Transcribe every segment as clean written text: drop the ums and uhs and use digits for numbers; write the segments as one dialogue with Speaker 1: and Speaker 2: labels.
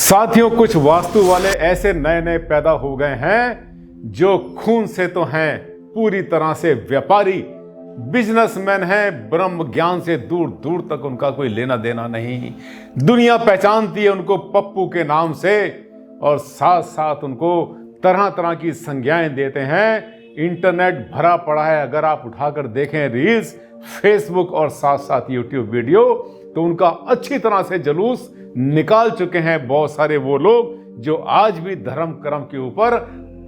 Speaker 1: साथियों, कुछ वास्तु वाले ऐसे नए नए पैदा हो गए हैं जो खून से तो हैं पूरी तरह से व्यापारी, बिजनेसमैन हैं, ब्रह्म ज्ञान से दूर दूर तक उनका कोई लेना देना नहीं। दुनिया पहचानती है उनको पप्पू के नाम से और साथ साथ उनको तरह तरह की संज्ञाएं देते हैं। इंटरनेट भरा पड़ा है, अगर आप उठाकर देखें रील्स, फेसबुक और साथ साथ यूट्यूब वीडियो, तो उनका अच्छी तरह से जुलूस निकाल चुके हैं बहुत सारे वो लोग जो आज भी धर्म कर्म के ऊपर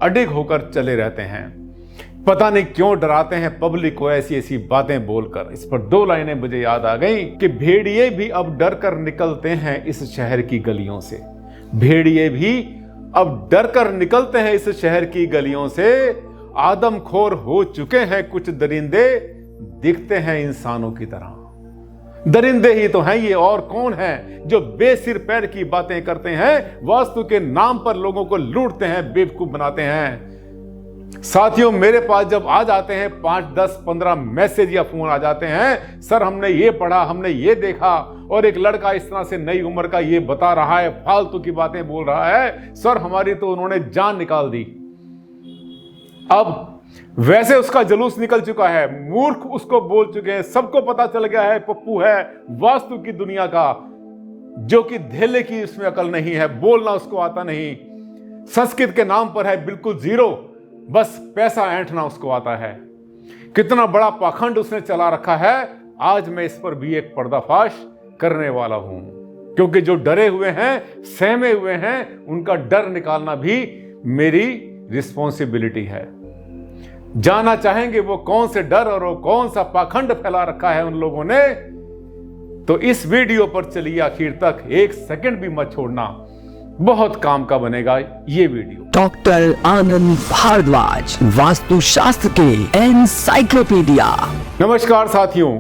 Speaker 1: अडिग होकर चले रहते हैं। पता नहीं क्यों डराते हैं पब्लिक को ऐसी ऐसी बातें बोलकर। इस पर दो लाइनें मुझे याद आ गई कि भेड़िए भी अब डर कर निकलते हैं इस शहर की गलियों से। भेड़िए भी अब डर कर निकलते हैं इस शहर की गलियों से। आदमखोर हो चुके हैं कुछ दरिंदे, दिखते हैं इंसानों की तरह। दरिंदे ही तो हैं ये, और कौन है जो बेसिर पैर की बातें करते हैं, वास्तु के नाम पर लोगों को लूटते हैं, बेवकूफ बनाते हैं। साथियों, मेरे पास जब आ जाते हैं 5, 10, 15 मैसेज या फोन आ जाते हैं, सर हमने ये पढ़ा, हमने ये देखा, और एक लड़का इस तरह से नई उम्र का ये बता रहा है, फालतू की बातें बोल रहा है, सर हमारी तो उन्होंने जान निकाल दी। अब वैसे उसका जुलूस निकल चुका है, मूर्ख उसको बोल चुके हैं, सबको पता चल गया है पप्पू है वास्तु की दुनिया का, जो कि धेले की इसमें अकल नहीं है, बोलना उसको आता नहीं, संस्कृत के नाम पर है बिल्कुल जीरो, बस पैसा ऐंठना उसको आता है। कितना बड़ा पाखंड उसने चला रखा है। आज मैं इस पर भी एक पर्दाफाश करने वाला हूं, क्योंकि जो डरे हुए हैं, सहमे हुए हैं, उनका डर निकालना भी मेरी रिस्पॉन्सिबिलिटी है। जानना चाहेंगे वो कौन से डर और वो कौन सा पाखंड फैला रखा है उन लोगों ने, तो इस वीडियो पर चलिए आखिर तक, एक सेकंड भी मत छोड़ना, बहुत काम का बनेगा ये वीडियो।
Speaker 2: डॉक्टर आनंद भारद्वाज, वास्तु शास्त्र के एनसाइक्लोपीडिया।
Speaker 1: नमस्कार साथियों,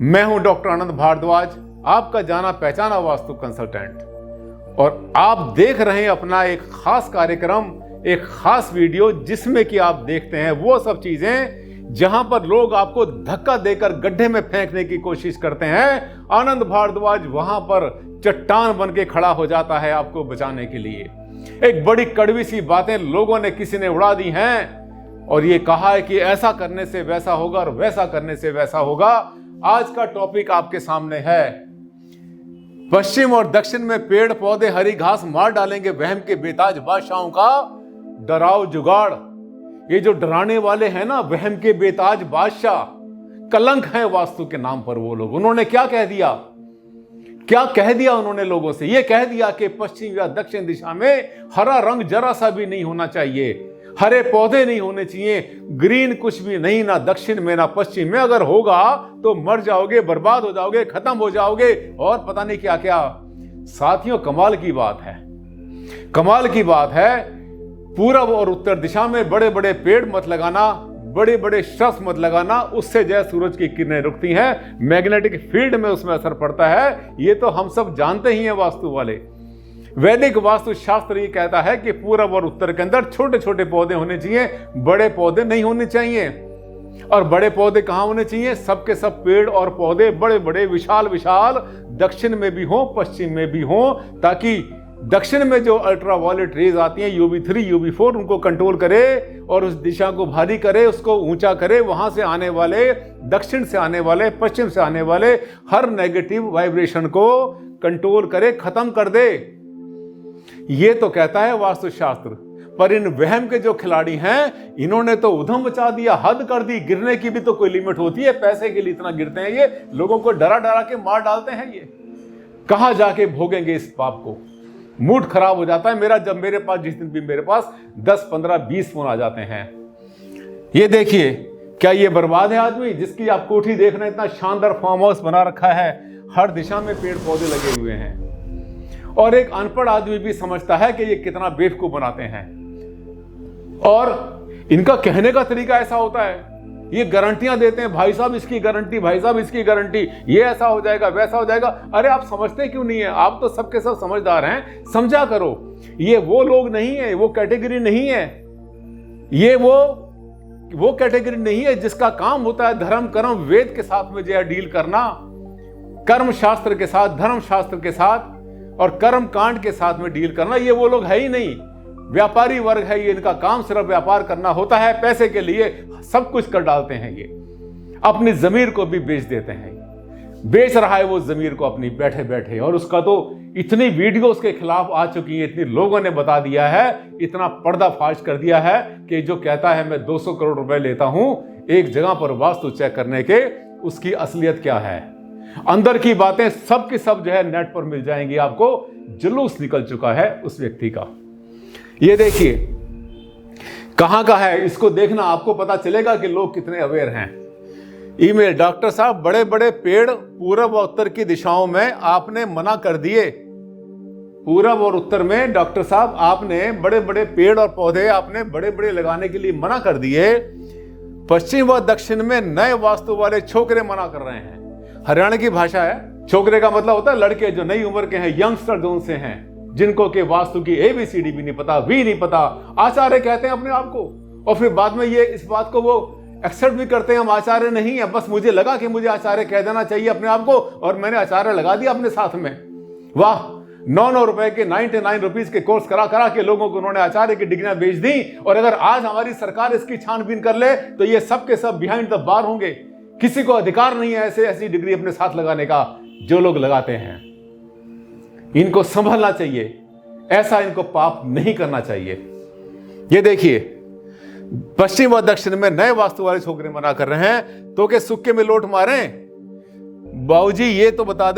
Speaker 1: मैं हूं डॉक्टर आनंद भारद्वाज, आपका जाना पहचाना वास्तु कंसल्टेंट, और आप देख रहे हैं अपना एक खास कार्यक्रम, एक खास वीडियो, जिसमें कि आप देखते हैं वो सब चीजें जहां पर लोग आपको धक्का देकर गड्ढे में फेंकने की कोशिश करते हैं। आनंद भारद्वाज वहां पर चट्टान बन के खड़ा हो जाता है आपको बचाने के लिए। एक बड़ी कड़वी सी बातें लोगों ने, किसी ने उड़ा दी हैं और ये कहा है कि ऐसा करने से वैसा होगा और वैसा करने से वैसा होगा। आज का टॉपिक आपके सामने है, पश्चिम और दक्षिण में पेड़ पौधे हरी घास मार डालेंगे वहम के बेताज बादशाहों का डराव जुगाड़। ये जो डराने वाले हैं ना, वहम के बेताज बादशाह, कलंक है वास्तु के नाम पर वो लोग। उन्होंने क्या कह दिया, क्या कह दिया उन्होंने लोगों से? ये कह दिया कि पश्चिम या दक्षिण दिशा में हरा रंग जरा सा भी नहीं होना चाहिए, हरे पौधे नहीं होने चाहिए, ग्रीन कुछ भी नहीं, ना दक्षिण में ना पश्चिम में। अगर होगा तो मर जाओगे, बर्बाद हो जाओगे, खत्म हो जाओगे, और पता नहीं क्या क्या। साथियों, कमाल की बात है, कमाल की बात है। पूरब और उत्तर दिशा में बड़े बड़े पेड़ मत लगाना, बड़े बड़े शख्स मत लगाना, उससे जय सूरज की किरणें रुकती हैं, मैग्नेटिक फील्ड में उसमें असर पड़ता है। ये तो हम सब जानते ही हैं वास्तु वाले। वैदिक वास्तु शास्त्र ये कहता है कि पूरब और उत्तर के अंदर छोटे छोटे पौधे होने चाहिए, बड़े पौधे नहीं होने चाहिए। और बड़े पौधे कहां होने चाहिए? सबके सब पेड़ और पौधे बड़े बड़े विशाल विशाल दक्षिण में भी हों, पश्चिम में भी हों, ताकि दक्षिण में जो अल्ट्रावायलेट रेज आती हैं, UV3, UV4, उनको कंट्रोल करे और उस दिशा को भारी करे, उसको ऊंचा करे। वहां से आने वाले, दक्षिण से आने वाले, पश्चिम से आने वाले हर नेगेटिव वाइब्रेशन को कंट्रोल करे, खत्म कर दे। ये तो कहता है वास्तुशास्त्र। पर इन वहम के जो खिलाड़ी हैं, इन्होंने तो उधम मचा दिया, हद कर दी। गिरने की भी तो कोई लिमिट होती है, पैसे के लिए इतना गिरते हैं ये, लोगों को डरा डरा के मार डालते हैं। ये कहां जाके भोगेंगे इस पाप को? मूड खराब हो जाता है मेरा जब मेरे पास, जिस दिन भी मेरे पास 10, 15, 20 फोन आ जाते हैं। ये देखिए, क्या ये बर्बाद है आदमी जिसकी आप कोठी देख रहे हैं? इतना शानदार फार्म हाउस बना रखा है, हर दिशा में पेड़ पौधे लगे हुए हैं, और एक अनपढ़ आदमी भी समझता है कि ये कितना बेवकूफ बनाते हैं। और इनका कहने का तरीका ऐसा होता है, ये गारंटियां देते हैं, भाई साहब इसकी गारंटी, भाई साहब इसकी गारंटी, ये ऐसा हो जाएगा, वैसा हो जाएगा। अरे आप समझते क्यों नहीं है? आप तो सबके सब समझदार हैं, समझा करो। ये वो लोग नहीं है, वो कैटेगरी नहीं है, ये वो कैटेगरी नहीं है जिसका काम होता है धर्म कर्म वेद के साथ में जो है डील करना, कर्म शास्त्र के साथ, धर्म शास्त्र के साथ। और कर्म कांड के साथ में डील करना, ये वो लोग है ही नहीं। व्यापारी वर्ग है ये, इनका काम सिर्फ व्यापार करना होता है, पैसे के लिए सब कुछ कर डालते हैं। ये अपनी जमीर को भी बेच देते हैं, बेच रहा है वो जमीर को अपनी बैठे बैठे। और उसका तो इतनी वीडियो उसके खिलाफ आ चुकी है, इतनी लोगों ने बता दिया है, इतना पर्दाफाश कर दिया है कि जो कहता है मैं 200 करोड़ रुपए लेता हूं एक जगह पर वास्तु चेक करने के, उसकी असलियत क्या है, अंदर की बातें सब की सब जो है नेट पर मिल जाएंगी आपको। जुलूस निकल चुका है उस व्यक्ति का। ये देखिए कहां का है, इसको देखना, आपको पता चलेगा कि लोग कितने अवेयर हैं। ईमेल, डॉक्टर साहब बड़े बड़े पेड़ पूरब और उत्तर की दिशाओं में आपने मना कर दिए। पूरब और उत्तर में डॉक्टर साहब आपने बड़े बड़े पेड़ और पौधे आपने बड़े बड़े लगाने के लिए मना कर दिए। पश्चिम व दक्षिण में नए वास्तु वाले छोकरे मना कर रहे हैं। हरियाणा की भाषा है। छोकरे का मतलब होता है लड़के जो नई उम्र के हैं, यंगस्टर जो उनसे हैं, जिनको के वास्तु की ABCD भी नहीं पता, भी नहीं पता, आचार्य कहते हैं अपने आप को। और फिर बाद में ये इस बात को वो एक्सेप्ट भी करते हैं, हम आचार्य नहीं है, बस मुझे लगा कि मुझे आचार्य कह देना चाहिए अपने आप को, और मैंने आचार्य लगा दिया अपने साथ में। वाह, 9 रुपए के 99 रुपीज के कोर्स करा करा के लोगों को उन्होंने आचार्य की डिग्रियां बेच दी। और अगर आज हमारी सरकार इसकी छानबीन कर ले तो ये सब के सब बिहाइंड द बार होंगे। किसी को अधिकार नहीं है ऐसी डिग्री अपने साथ लगाने का जो लोग लगाते हैं। इनको संभलना चाहिए, ऐसा इनको पाप नहीं करना चाहिए। ये देखिए पश्चिम व दक्षिण में नए वास्तु वाले छोकरे मना कर रहे हैं, तो के सुक्के में लोट मारें। बाबूजी ये तो बता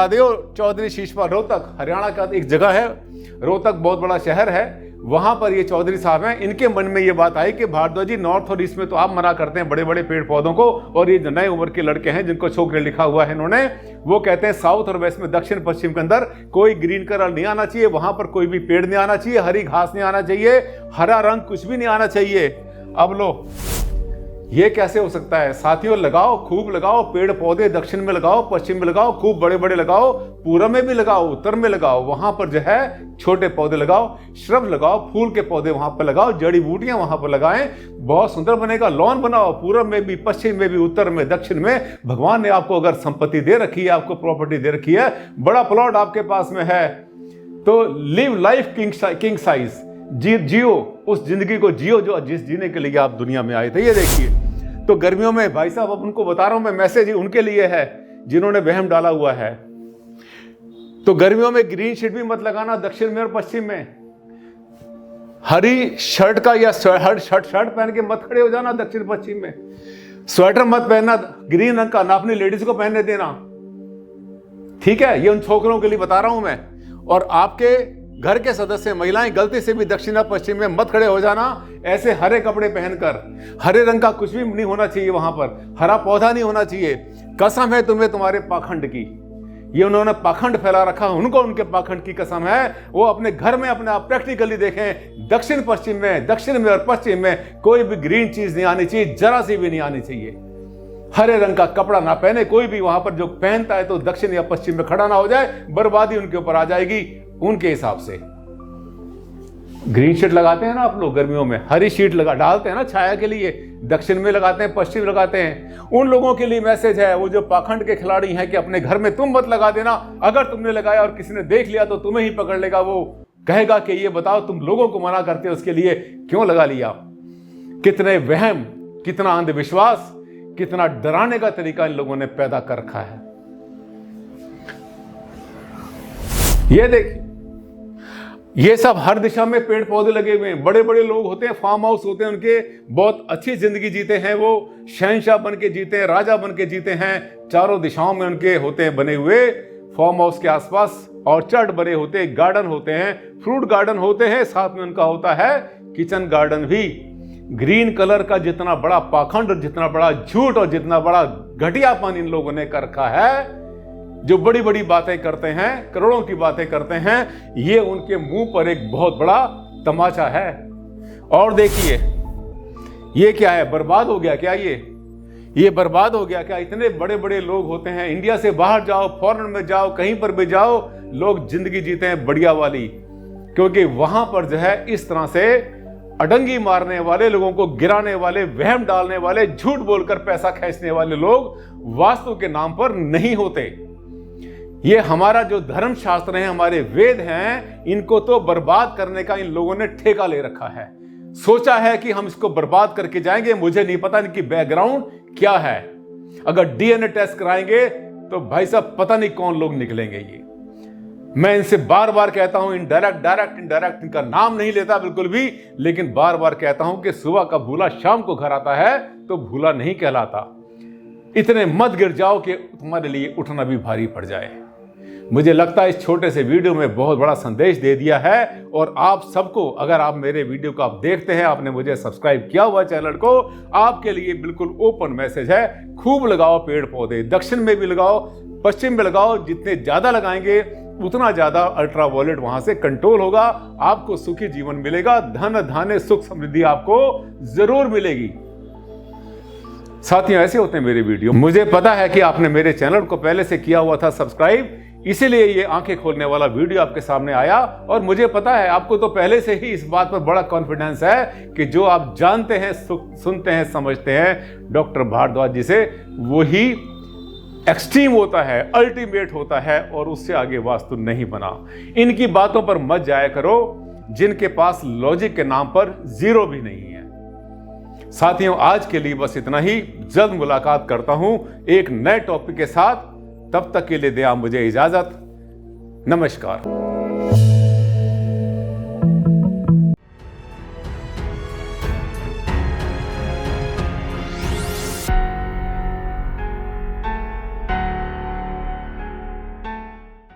Speaker 1: दो, चौधरी शीशपाल, रोहतक, हरियाणा का एक जगह है रोहतक, बहुत बड़ा शहर है, वहां पर ये चौधरी साहब हैं। इनके मन में ये बात आई कि भारद्वाज जी नॉर्थ और ईस्ट में तो आप मना करते हैं बड़े बड़े पेड़ पौधों को, और ये जो नए उम्र के लड़के हैं जिनको छोकरे लिखा हुआ है इन्होंने, वो कहते हैं साउथ और वेस्ट में, दक्षिण पश्चिम के अंदर कोई ग्रीन कलर नहीं आना चाहिए, वहां पर कोई भी पेड़ नहीं आना चाहिए, हरी घास नहीं आना चाहिए, हरा रंग कुछ भी नहीं आना चाहिए। अब लो, ये कैसे हो सकता है साथियों? लगाओ, खूब लगाओ पेड़ पौधे, दक्षिण में लगाओ, पश्चिम में लगाओ, खूब बड़े बड़े लगाओ, पूरब में भी लगाओ, उत्तर में लगाओ, वहां पर जो है छोटे पौधे लगाओ, श्रब लगाओ, फूल के पौधे वहां पर लगाओ, जड़ी बूटियां वहां पर लगाएं, बहुत सुंदर बनेगा। लॉन बनाओ, पूरब में भी, पश्चिम में भी, उत्तर में, दक्षिण में। भगवान ने आपको अगर संपत्ति दे रखी है, आपको प्रॉपर्टी दे रखी है, बड़ा प्लॉट आपके पास में है, तो लिव लाइफ किंग साइज, जियो उस जिंदगी को जियो जो जिस जीने के लिए आप दुनिया में आए थे। ये देखिए, तो गर्मियों में भाई साहब, अब उनको बता रहा हूं मैं, मैसेज उनके लिए है जिन्होंने वहम डाला हुआ है। तो गर्मियों में ग्रीन शीट भी मत लगाना दक्षिण में और पश्चिम में। हरी शर्ट का या शर्ट पहन के मत खड़े हो जाना दक्षिण पश्चिम में। स्वेटर मत पहनना ग्रीन रंग का, ना अपनी लेडीज को पहनने देना, ठीक है? ये उन छोकरों के लिए बता रहा हूं मैं। और आपके घर के सदस्य महिलाएं गलती से भी दक्षिण या पश्चिम में मत खड़े हो जाना ऐसे हरे कपड़े पहनकर। हरे रंग का कुछ भी नहीं होना चाहिए, वहां पर हरा पौधा नहीं होना चाहिए। कसम है तुम्हें तुम्हारे पाखंड की, ये उन्होंने पाखंड फैला रखा, उनको उनके पाखंड की कसम है। वो अपने घर में अपने आप प्रैक्टिकली देखें, दक्षिण में और पश्चिम में कोई भी ग्रीन चीज नहीं आनी चाहिए, जरा सी भी नहीं आनी चाहिए। हरे रंग का कपड़ा ना पहने कोई भी, वहां पर जो पहनता है तो दक्षिण या पश्चिम में खड़ा ना हो जाए, बर्बादी उनके ऊपर आ जाएगी उनके हिसाब से। ग्रीन शीट लगाते हैं ना आप लोग गर्मियों में, हरी शीट डालते हैं ना छाया के लिए, दक्षिण में लगाते हैं, पश्चिम लगाते हैं। उन लोगों के लिए मैसेज है, वो जो पाखंड के खिलाड़ी हैं, कि अपने घर में तुम मत लगा देना। अगर तुमने लगाया और किसी ने देख लिया तो तुम्हें ही पकड़ लेगा, वो कहेगा कि ये बताओ तुम लोगों को मना करते हो, उसके लिए क्यों लगा लिया। कितने वहम, कितना अंधविश्वास, कितना डराने का तरीका इन लोगों ने पैदा कर रखा है। ये देखिए, ये सब हर दिशा में पेड़ पौधे लगे हुए हैं, बड़े बड़े लोग होते हैं, फार्म हाउस होते हैं उनके, बहुत अच्छी जिंदगी जीते हैं, वो शहंशाह बन के जीते हैं, राजा बन के जीते हैं। चारों दिशाओं में उनके होते हैं बने हुए, फार्म हाउस के आसपास ऑर्चर्ड बने होते हैं, गार्डन होते हैं, फ्रूट गार्डन होते हैं, साथ में उनका होता है किचन गार्डन भी। ग्रीन कलर का जितना बड़ा पाखंड और जितना बड़ा झूठ और जितना बड़ा घटियापन इन लोगों ने कर रखा है, जो बड़ी बड़ी बातें करते हैं, करोड़ों की बातें करते हैं, ये उनके मुंह पर एक बहुत बड़ा तमाचा है। और देखिए ये क्या है, बर्बाद हो गया क्या? ये बर्बाद हो गया क्या? इतने बड़े बड़े लोग होते हैं, इंडिया से बाहर जाओ, फॉरेन में जाओ, कहीं पर भी जाओ, लोग जिंदगी जीते हैं बढ़िया वाली, क्योंकि वहां पर जो है इस तरह से अडंगी मारने वाले, लोगों को गिराने वाले, वहम डालने वाले, झूठ बोलकर पैसा खींचने वाले लोग वास्तु के नाम पर नहीं होते। ये हमारा जो धर्म शास्त्र है, हमारे वेद हैं, इनको तो बर्बाद करने का इन लोगों ने ठेका ले रखा है। सोचा है कि हम इसको बर्बाद करके जाएंगे। मुझे नहीं पता इनकी बैकग्राउंड क्या है। अगर डीएनए टेस्ट कराएंगे तो भाई साहब पता नहीं कौन लोग निकलेंगे। ये मैं इनसे बार बार कहता हूं, इनडायरेक्ट इनका नाम नहीं लेता बिल्कुल भी, लेकिन बार बार कहता हूं कि सुबह का भूला शाम को घर आता है तो भूला नहीं कहलाता। इतने मत गिर जाओ कि तुम्हारे लिए उठना भी भारी पड़ जाए। मुझे लगता है इस छोटे से वीडियो में बहुत बड़ा संदेश दे दिया है। और आप सबको, अगर आप मेरे वीडियो को आप देखते हैं, आपने मुझे सब्सक्राइब किया हुआ चैनल को, आपके लिए बिल्कुल ओपन मैसेज है। खूब लगाओ पेड़ पौधे, दक्षिण में भी लगाओ, पश्चिम में लगाओ। जितने ज्यादा लगाएंगे उतना ज्यादा अल्ट्रावायलेट वहां से कंट्रोल होगा। आपको सुखी जीवन मिलेगा, धन धान्य सुख समृद्धि आपको जरूर मिलेगी। साथियों, ऐसे होते हैं मेरे वीडियो। मुझे पता है कि आपने मेरे चैनल को पहले से किया हुआ था सब्सक्राइब, इसीलिए ये आंखें खोलने वाला वीडियो आपके सामने आया। और मुझे पता है आपको तो पहले से ही इस बात पर बड़ा कॉन्फिडेंस है कि जो आप जानते हैं, सुनते हैं, समझते हैं डॉक्टर भारद्वाज जी से, वही एक्सट्रीम होता है, अल्टीमेट होता है, और उससे आगे वास्तु नहीं बना। इनकी बातों पर मत जाया करो जिनके पास लॉजिक के नाम पर जीरो भी नहीं है। साथियों, आज के लिए बस इतना ही। जल्द मुलाकात करता हूं एक नए टॉपिक के साथ। तब तक के लिए दें आप मुझे इजाजत। नमस्कार।